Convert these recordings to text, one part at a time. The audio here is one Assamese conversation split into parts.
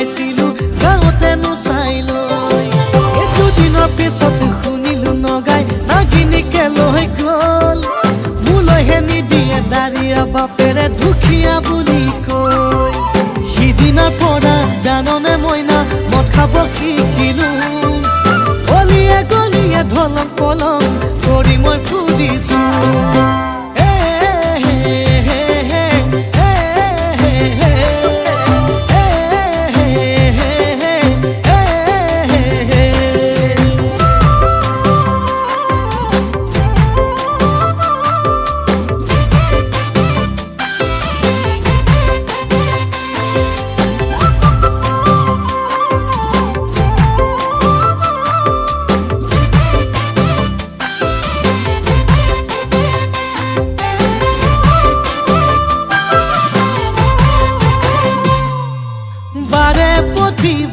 পাইছিলো গাঁৱতেনো চাই লৈ এইটো দিনৰ পিছত শুনিলো নগাই নাগিনীকে লৈ গ'ল মোলৈহে নিদিয়ে দাৰিয়া বাপেৰে দুখীয়া বুলি কৈ সিদিনাৰ পৰা জাননে মইনা মদ খাব শিকিলো গলিয়ে গলিয়ে ঢলং পলং কৰি মই ফুৰিছো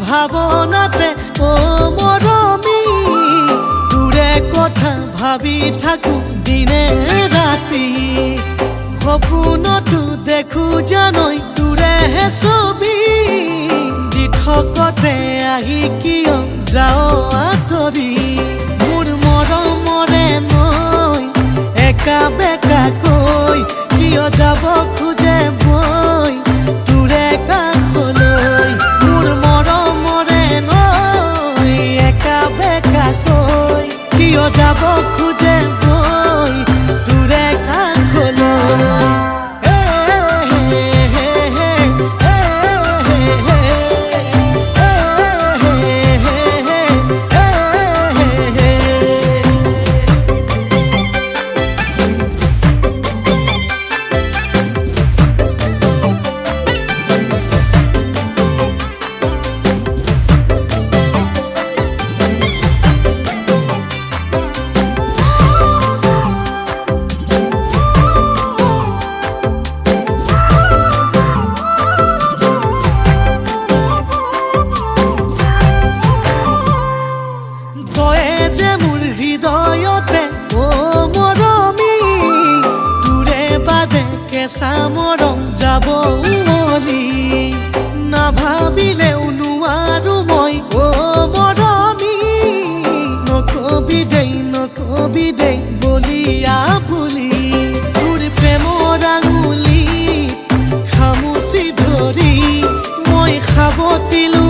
ভাৱনাতে ও মৰমী তোৰে কথা ভাবি থাকো দিনে ৰাতি সপোনতো দেখো জানৈ তোৰেহে ছবি দি থকতে আহি কিয় যাও আঁতৰি মোৰ মৰমৰে নৈ একা বেকা কৈ কিয় যাব খোজে বৈ তোৰে কাষলৈ মোৰ মৰমৰে নৈ একা বেকা কৈ কিয় যাব খোজে বৈ তোৰে কাষলৈ মৰম যাব উমলি নাভাবিলেও নোৱাৰো মই ও মৰমী নকবি দেই বলিয়া বুলি তোৰ প্ৰেমৰ আঙুলি খামুচি ধৰি মই সাৱটিলো